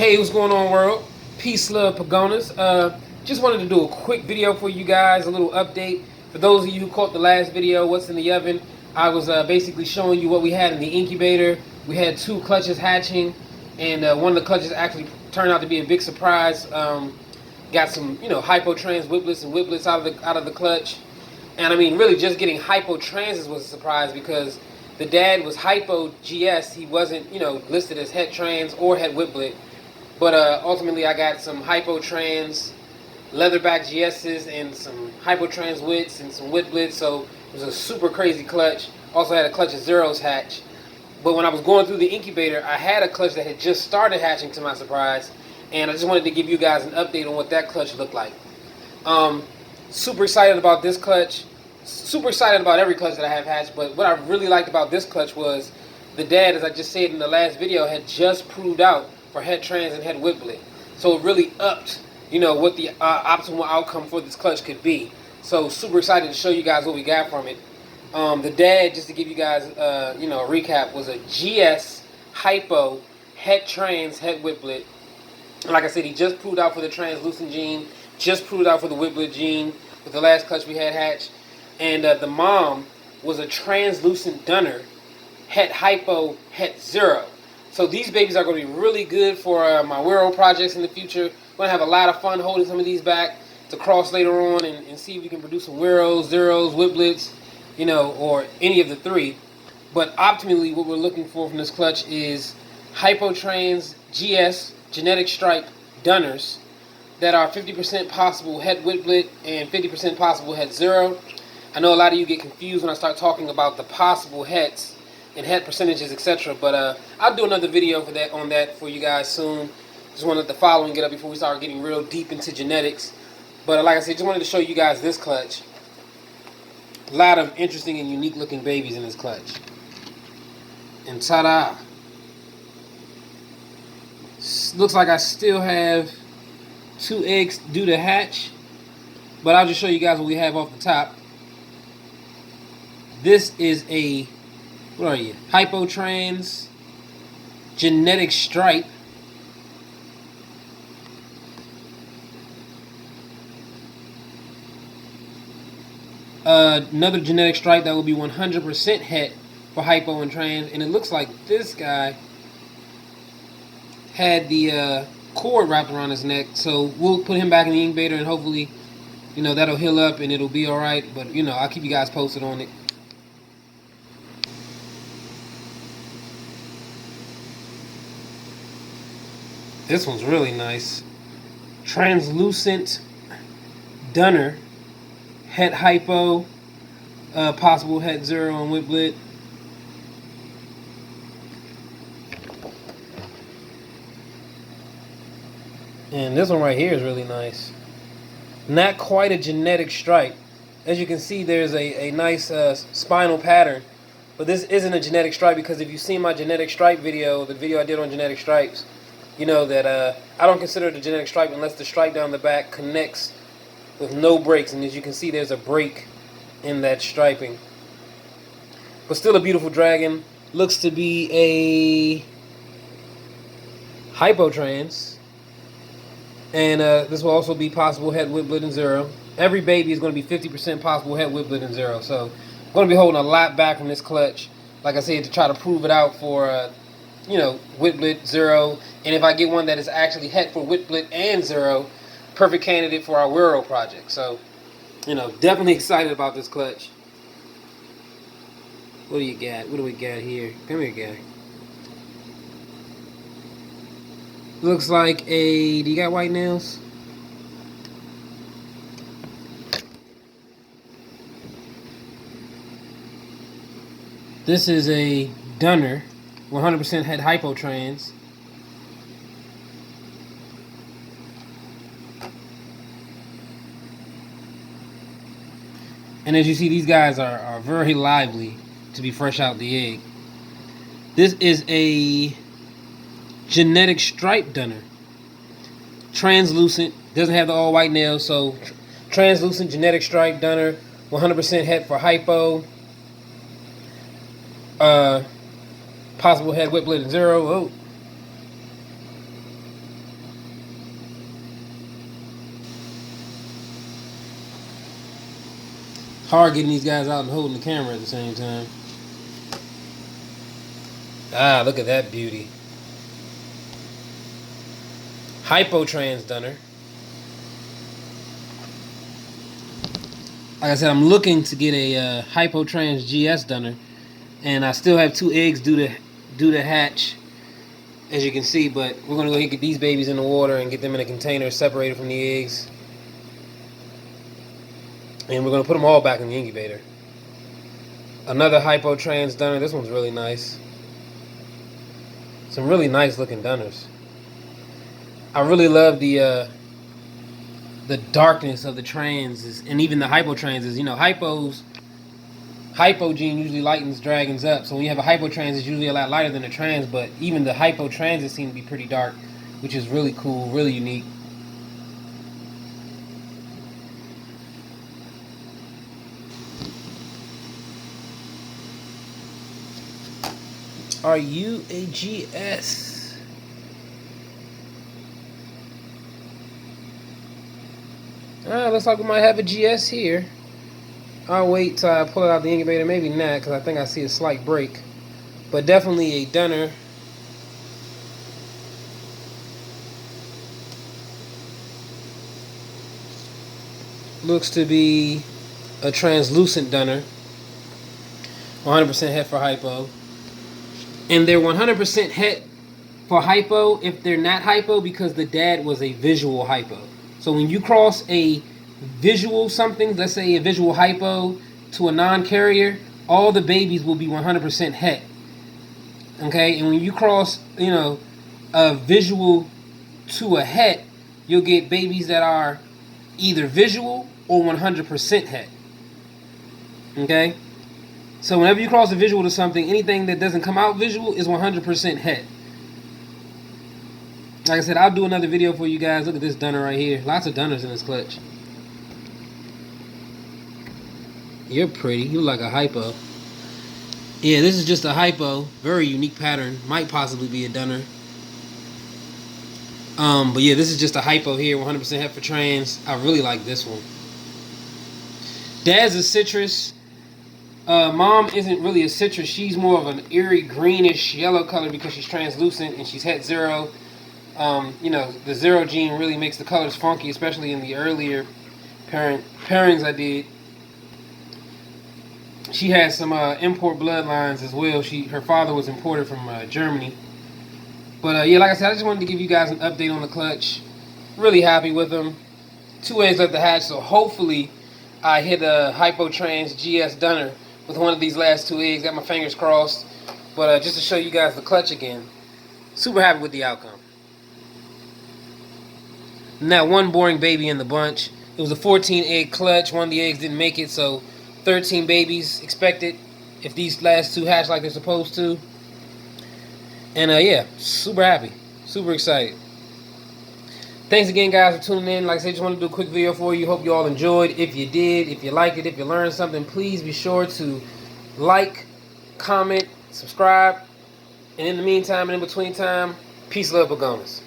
Hey, what's going on, world? Peace, love, Pagonas. Just wanted to do a quick video for you guys, a little update. For those of you who caught the last video, what's in the oven, I was basically showing you what we had in the incubator. We had 2 clutches hatching, and one of the clutches actually turned out to be a big surprise. Got some, hypotrans whiplets and whiplets out of the clutch. And I mean, really just getting hypotrans was a surprise because the dad was hypo GS. He wasn't, listed as het trans or het whiplet. But ultimately, I got some hypotrans leatherback GS's and some hypotrans wits and some whiplets. So it was a super crazy clutch. Also had a clutch of zeros hatch. But when I was going through the incubator, I had a clutch that had just started hatching, to my surprise. And I just wanted to give you guys an update on what that clutch looked like. Super excited about this clutch. Super excited about every clutch that I have hatched. But what I really liked about this clutch was the dad, as I just said in the last video, had just proved out for het trans and het whiplet. So it really upped, what the optimal outcome for this clutch could be. So super excited to show you guys what we got from it. The dad, just to give you guys, a recap, was a GS hypo het trans het whiplet. Like I said, he just proved out for the translucent gene, just proved out for the whiplet gene with the last clutch we had hatched. And the mom was a translucent dunner, het hypo, het zero. So these babies are going to be really good for my Wero projects in the future. We're going to have a lot of fun holding some of these back to cross later on and see if we can produce some Weros, zeros, whiplets, or any of the 3. But optimally, what we're looking for from this clutch is hypotrans GS genetic stripe dunners that are 50% possible het whiplet and 50% possible het zero. I know a lot of you get confused when I start talking about the possible hets and het percentages, etc. But I'll do another video on that for you guys soon. Just wanted the following get up before we start getting real deep into genetics. But like I said, just wanted to show you guys this clutch. A lot of interesting and unique looking babies in this clutch. And ta-da! Looks like I still have 2 eggs due to hatch. But I'll just show you guys what we have off the top. This is a, what are you? Hypotrans genetic stripe. Another genetic stripe that will be 100% het for hypo and trans. And it looks like this guy had the cord wrapped around his neck. So we'll put him back in the incubator and hopefully, that'll heal up and it'll be alright. But, I'll keep you guys posted on it. This one's really nice. Translucent dunner, het hypo, possible het zero and whiplet. And this one right here is really nice. Not quite a genetic stripe. As you can see, there's a nice spinal pattern. But this isn't a genetic stripe because if you've seen my genetic stripe video, the video I did on genetic stripes, you know that I don't consider it a genetic stripe unless the stripe down the back connects with no breaks. And as you can see, there's a break in that striping. But still a beautiful dragon. Looks to be a hypotrans. And this will also be possible het whiplet and zero. Every baby is going to be 50% possible het whiplet and zero. So I'm going to be holding a lot back from this clutch. Like I said, to try to prove it out for whiplet, zero, and if I get one that is actually het for whiplet and zero, perfect candidate for our Wero project. So, definitely excited about this clutch. What do you got? What do we got here? Come here, guy. Looks like a, do you got white nails? This is a dunner. 100% het hypotrans. And as you see, these guys are very lively to be fresh out the egg. This is a genetic stripe dunner. Translucent. Doesn't have the all white nails, so translucent genetic stripe dunner. 100% het for hypo. Possible het whiplet and zero. Oh. Hard getting these guys out and holding the camera at the same time. Ah, look at that beauty. Hypotrans dunner. Like I said, I'm looking to get a hypotrans GS dunner, and I still have 2 eggs due to hatch, as you can see. But we're gonna go ahead and get these babies in the water and get them in a container separated from the eggs, and we're gonna put them all back in the incubator. Another hypotrans dunner. This one's really nice. Some really nice looking dunners. I really love the darkness of the transes, and even the hypotranses. You know, hypo gene usually lightens dragons up. So when you have a hypotrans, it's usually a lot lighter than a trans. But even the hypotranses seem to be pretty dark, which is really cool, really unique. Are you a GS? Looks like we might have a GS here. I'll wait till I pull it out of the incubator. Maybe not, because I think I see a slight break. But definitely a dunner. Looks to be a translucent dunner. 100% het for hypo. And they're 100% het for hypo if they're not hypo because the dad was a visual hypo. So when you cross a visual something, let's say a visual hypo to a non-carrier, all the babies will be 100% het. Okay, and when you cross, a visual to a het, you'll get babies that are either visual or 100% het. Okay, so whenever you cross a visual to something, anything that doesn't come out visual is 100% het. Like I said, I'll do another video for you guys. Look at this dunner right here. Lots of dunners in this clutch. You're pretty. You look like a hypo. Yeah, this is just a hypo. Very unique pattern. Might possibly be a dunner. But yeah, this is just a hypo here. 100% het for trans. I really like this one. Dad's a citrus. Mom isn't really a citrus. She's more of an eerie greenish yellow color because she's translucent and she's het 0. The 0 gene really makes the colors funky, especially in the earlier pairings I did. She has some import bloodlines as well. Her father was imported from Germany. But yeah, like I said, I just wanted to give you guys an update on the clutch. Really happy with them. 2 eggs left to hatch, so hopefully I hit a hypotrans GS dunner with one of these last 2 eggs. Got my fingers crossed. But just to show you guys the clutch again, super happy with the outcome. Now, one boring baby in the bunch. It was a 14 egg clutch. One of the eggs didn't make it, so 13 babies expected if these last 2 hatch like they're supposed to. And yeah, super happy, super excited. Thanks again, guys, for tuning in. Like I said, just wanted to do a quick video for you. Hope you all enjoyed. If you did, if you liked it, if you learned something, please be sure to like, comment, subscribe. And in the meantime and in between time, peace, love, Pagonas.